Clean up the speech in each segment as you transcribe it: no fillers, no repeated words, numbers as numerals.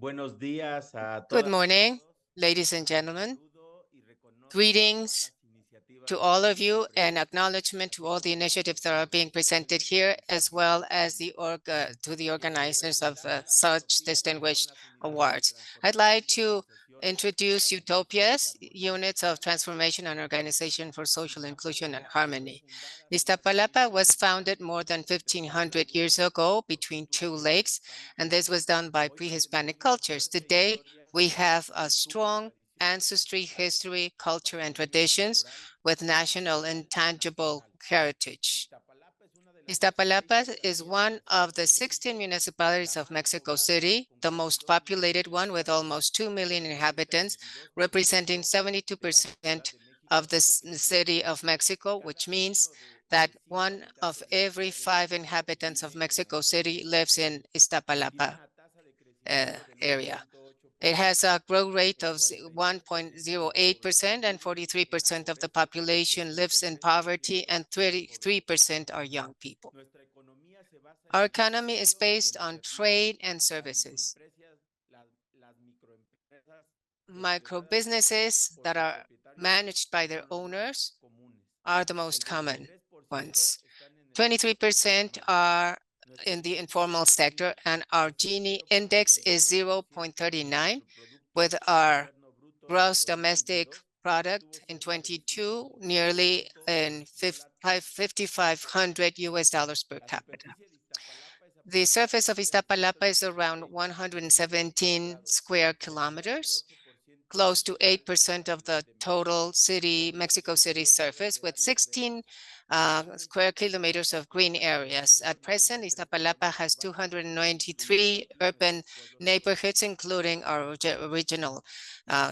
Buenos días a Good todas y morning, todos. ladies and Les gentlemen. saludo y reconozco Greetings las iniciativas to que all están of siendo you and presentadas, acknowledgement to así all the como initiatives that a are los being presented exponentes here, de as esta well as conferencia. to the organizers of Representando las such UTOPIAS, que son distinguished las unidades de awards. I'd like transformación y to organización introduce para la inclusión y UTOPIAS, armonía. Units of Transformation and Organization for Social Inclusion and Iztapalapa fue Harmony. fundada hace más de Iztapalapa was 1500 founded años more than entre dos 1,500 lagos years ago por between two culturas lakes, and prehispánicas. this was done by Hoy tenemos pre-Hispanic una cultures. fuerte Today, historia, we have a cultura, strong tradiciones ancestry, ancestrales, history, culture, and patrimonio traditions natural with y national social intangible nacional. heritage. Iztapalapa es una de las 16 Iztapalapa is alcaldías de one la Ciudad of de the 16 México, la municipalities of más Mexico poblada, City, con the casi most 2 millones populated de one with habitantes, almost 2 million representa el inhabitants, 22% representing de la Ciudad 72% de of México, the lo que city significa of que Mexico, which cada means uno that de 5 one of habitantes de la every Ciudad de 5 México inhabitants of vive en la Mexico colonia City lives in Iztapalapa. Tiene Iztapalapa una tasa de crecimiento del area. It 1.8%, has a growth rate el of 43% de la población 1.08%, and vive en la 43% of the pobreza y el population lives in 33% poverty, and en pobreza 33% are extrema. young people. Nuestra economía se basa en Our el economy is comercio y based en los on servicios. trade and Las services. microempresas, las microempresas Micro gestionadas businesses por that sus are propietarios managed by their son los más owners comunes. are the El most common 23% ones. están en el sector 23% informal. are Nuestro in the índice informal Gini sector, and our es de Gini index is 0.39% y 0.39, nuestro Producto with our Interno Bruto en el gross domestic 2022 product estuvo in cerca de 22 $5.5 nearly in $5,500 per La capita. superficie de Iztapalapa es The surface of aproximadamente de Iztapalapa is around 117 kilómetros 117 cuadrados, square cerca del kilometers, 8% close del to total de 8% la of Ciudad the de México. total city, Somos Mexico un City kilómetro surface, de with áreas verdes. 16 Actualmente square kilometers of Iztapalapa green cuenta con areas. At present, 293 Iztapalapa colonias has urbanas, incluyendo 293 urban nuestros pueblos neighborhoods, originarios. including our original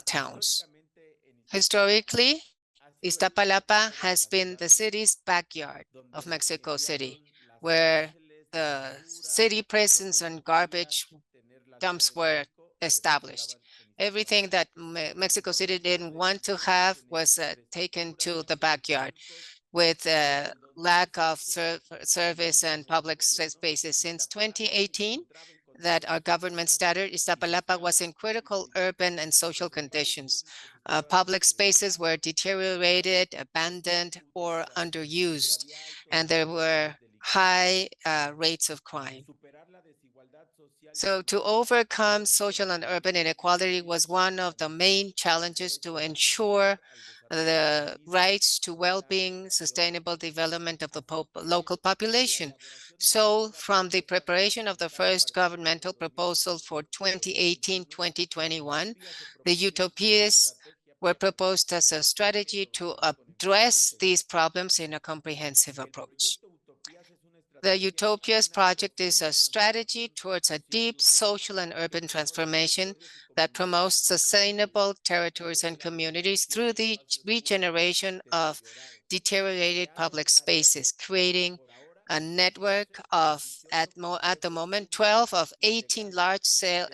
towns. Históricamente en Iztapalapa Historically, ha sido el Iztapalapa epicentro de has la been Ciudad the de city's México, backyard of donde se Mexico City, iniciaron las where cárceles, la the basura, city lo que prisons and significaría garbage tener la Ciudad dumps de were México, established. depositaban en Everything Iztapalapa. that Desde Mexico City didn't corrupción de want to gobiernos have en was taken infraestructura to the y backyard, equipamientos, with desde el lack of 2018, el service and último public gobierno, spaces. Since Iztapalapa se 2018, encontraba en that our condiciones government humanas started, y Iztapalapa was sociales in critical críticas. urban and social Los espacios conditions. públicos estaban Public spaces were deteriorados, deteriorated, no se abandoned, or utilizaban y underused, había altos and there were índices delictivos. high rates of crime. Superar la desigualdad social y So to económica overcome fue uno de social los and urban objetivos inequality de was esta one of the revitalización. main challenges to Derecho a la ensure vivienda, al desarrollo the sostenible rights to y a la well-being, integración sustainable social. development of the Así que, local desde la population. elaboración de la So primera from the propuesta preparation of the presupuestaria a first partir del governmental compromiso proposal for presupuestario 2021, 2018-2021, Utopias se the proponía una utopias estrategia were para proposed enfrentar as a estos strategy to problemas con enfoque address these integral. problems in a comprehensive El approach. proyecto Utopías es una The estrategia hacia Utopias una project is profunda a strategy transformación towards a social y deep urbana social and que urban promueve transformation territorios y that comunidades promotes sostenibles sustainable a territories través de and la communities recuperación through de the espacios públicos regeneration of deteriorados, deteriorated creando public una red spaces, de, creating por ahora, a network 12 o of, 18 at the complejos moment, 12 públicos of 18 integrales large de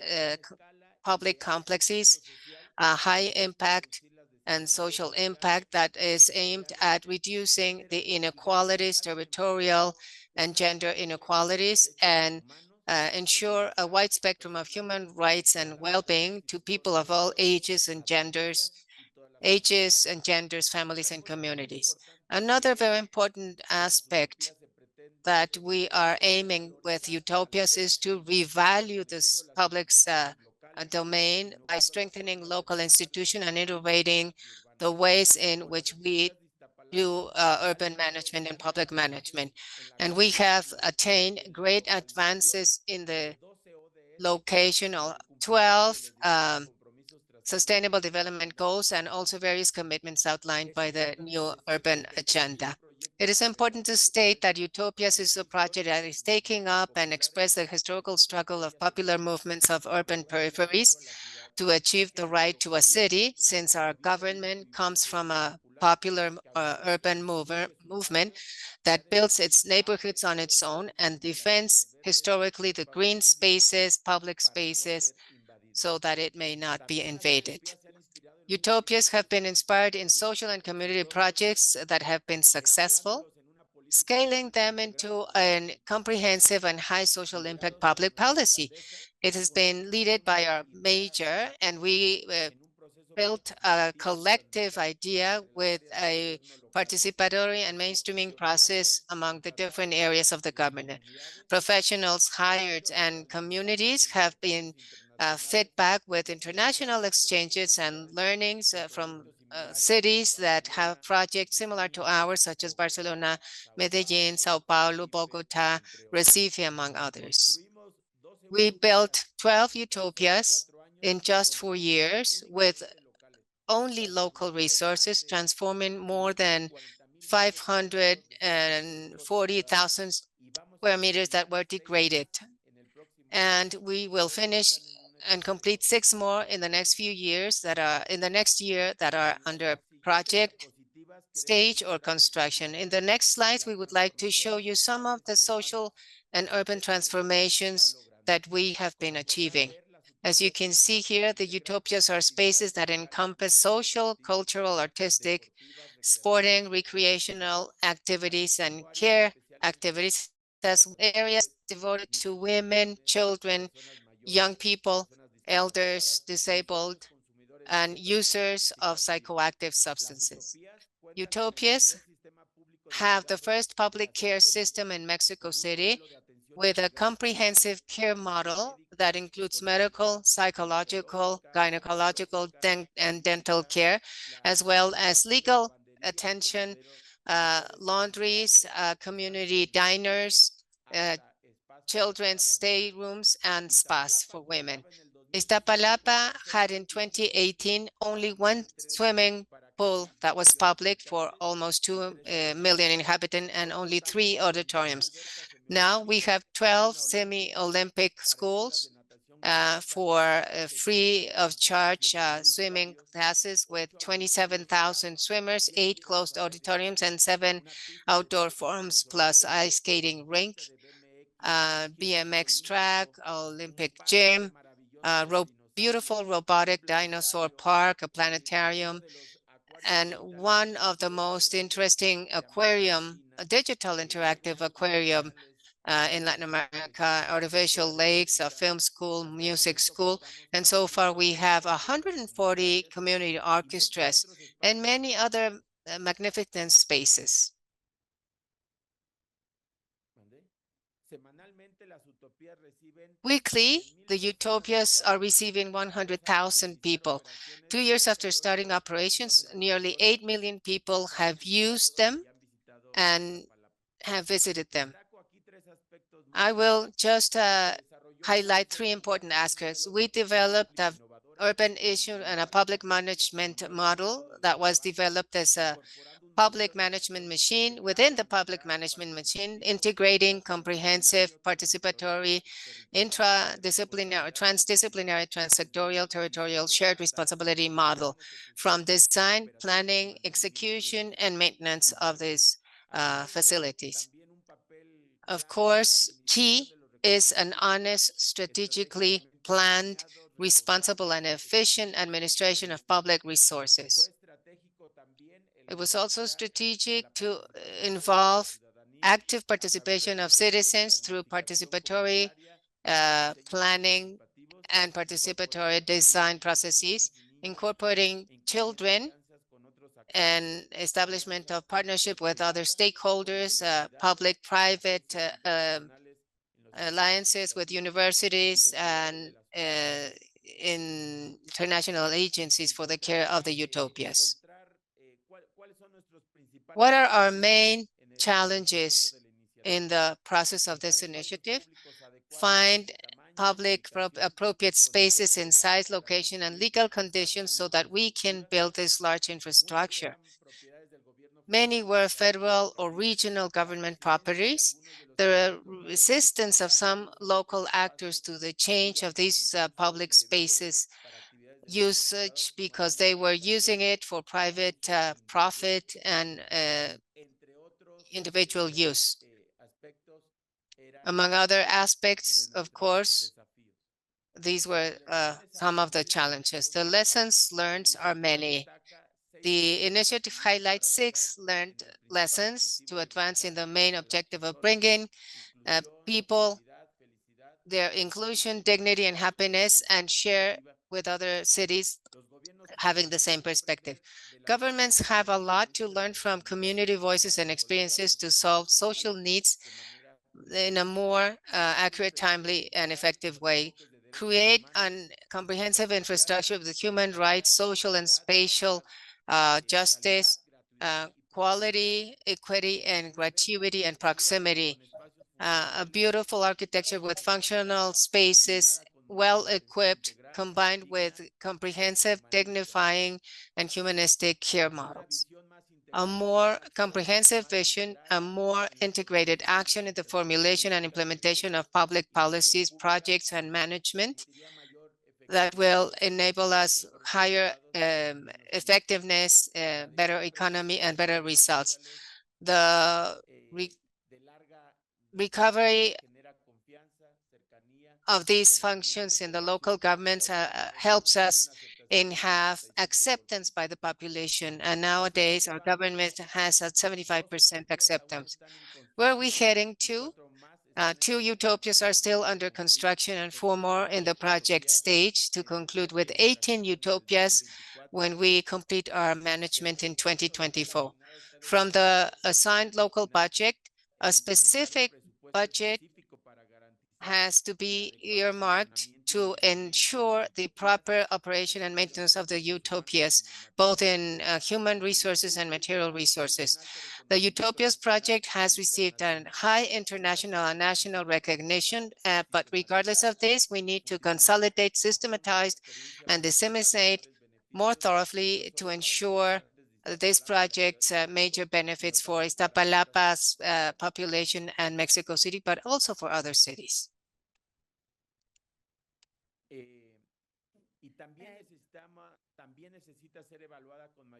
gran escala y public de alto complexes, impacto social a que high buscan impact reducir las and desigualdades social sociales impact that y is aimed at territoriales, reducing the generando y inequalities, garantizar un territorial entorno, and una gender estrategia de inequalities, derechos and humanos de ensure a bienestar wide spectrum of personal human e rights and integral para las well-being to people of instituciones, all pueblos, las familias y todas las ages comunidades. and genders, families, Otra and cosa muy communities. importante Another también very important con las aspect utopías se pretende that we are aiming with revalorizar la Utopias vida is to pública, revalue fortaleciendo this las public's instituciones locales, domain by innovando las strengthening formas de local pensar la institution and gobernanza innovating y urbana. the ways in Con las which we utopías de do Iztapalapa se han urban logrado management and grandes public avances management. en la And we have localización, attained en la great localización advances in the de 12 ODS, location en of el cumplimiento de 12 los diversos compromisos trazados por sustainable el development gobierno goals and also actual. various commitments outlined Es by the importante new decir urban que Utopía agenda. proyecta It is important to state that representa Utopias la is a lucha project histórica that de is los taking movimientos up and populares express the historical en struggle of materias popular educativas movements of para urban lograr el acceso peripheries a la ciudad, to ya achieve que the right nuestro to a gobierno city, since our proviene de un government comes movimiento from a popular popular que abastece urban sus propios movement espacios, que ha that builds defendido its ha neighborhoods on defendido its own and históricamente las defends áreas verdes historically y the espacios green públicos spaces, public para no spaces, ser invadidos. so that it may not be También las invaded. utopías se han inspirado en muchos Utopias have proyectos been inspired in comunitarios social and community exitosos, projects that have been successful, enclaustrándolos en una scaling them into a comprehensive and high social impact public policy. It has been led by our major, and we built a collective idea with a participatory and mainstreaming process among the different areas of the government. Professionals hired and communities have been fed back with international exchanges and learnings from cities that have projects similar to ours, such as Barcelona, Medellin, Sao Paulo, Bogota, Recife, among others. We built 12 utopias in just 4 years with only local resources, transforming more than 540,000 square meters that were degraded. And we will finish and complete 6 more in the next few years that are in the next year that are under project stage or construction. In the next slides, we would like to show you some of the social and urban transformations that we have been achieving. As you can see here, the utopias are spaces that encompass social, cultural, artistic, sporting, recreational activities, and care activities, as areas devoted to women, children, young people, elders, disabled, and users of psychoactive substances. Utopias have the first public care system in Mexico City with a comprehensive care model that includes medical, psychological, gynecological, and dental care, as well as legal attention, laundries, community diners, children's stay rooms, and spas for women. Iztapalapa had in 2018 only one swimming pool that was public for almost 2 million inhabitants and only 3 auditoriums. Now we have 12 semi-Olympic schools for free of charge swimming classes with 27,000 swimmers, 8 closed auditoriums, and 7 outdoor forums, plus ice skating rink, BMX track, Olympic gym, beautiful robotic dinosaur park, a planetarium, and one of the most interesting aquarium, a digital interactive aquarium in Latin America, artificial lakes, a film school, music school. And so far we have 140 community orchestras and many other magnificent spaces. Weekly, the utopias are receiving 100,000 people. 2 years after starting operations, nearly 8 million people have used them and have visited them. I will just highlight 3 important aspects. We developed an urban issue and a public management model that was developed as a public management machine within the public management machine, integrating comprehensive, participatory, intradisciplinary, transdisciplinary, transsectorial, territorial shared responsibility model from design, planning, execution, and maintenance of these facilities. Of course, key is an honest, strategically planned, responsible, and efficient administration of public resources. It was also strategic to involve active participation of citizens through participatory planning and participatory design processes, incorporating children and establishment of partnership with other stakeholders, public-private alliances with universities and international agencies for the care of the utopias. What are our main challenges in the process of this initiative? Find public appropriate spaces in size, location, and legal conditions so that we can build this large infrastructure. Many were federal or regional government properties. The resistance of some local actors to the change of these public spaces usage because they were using it for private profit and individual use. Among other aspects, of course, these were some of the challenges. The lessons learned are many. The initiative highlights 6 learned lessons to advance in the main objective of bringing people, their inclusion, dignity, and happiness, and share with other cities having the same perspective. Governments have a lot to learn from community voices and experiences to solve social needs in a more accurate, timely, and effective way. Create a comprehensive infrastructure of the human rights, social and spatial justice, quality, equity, and gratuity and proximity. A beautiful architecture with functional spaces, well-equipped, combined with comprehensive, dignifying, and humanistic care models. A more comprehensive vision, a more integrated action in the formulation and implementation of public policies, projects, and management that will enable us higher effectiveness, better economy, and better results. The recovery of these functions in the local governments helps us in have acceptance by the population. And nowadays, our government has a 75% acceptance. Where are we heading to? 2 utopias are still under construction and 4 more in the project stage to conclude with 18 utopias when we complete our management in 2024. From the assigned local budget, a specific budget has to be earmarked to ensure the proper operation and maintenance of the utopias, both in human resources and material resources. The Utopias project has received a high international and national recognition, but regardless of this, we need to consolidate, systematize, and disseminate more thoroughly to ensure this project's major benefits for Iztapalapa's population and Mexico City, but also for other cities.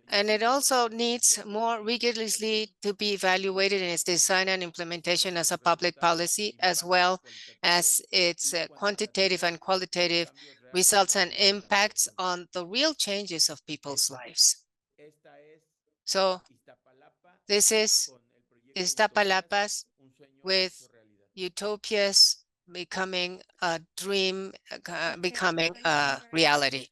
And it also needs more rigorously to be evaluated in its design and implementation as a public policy, as well as its quantitative and qualitative results and impacts on the real changes of people's lives. So this is Iztapalapas with utopias becoming a dream, becoming a reality.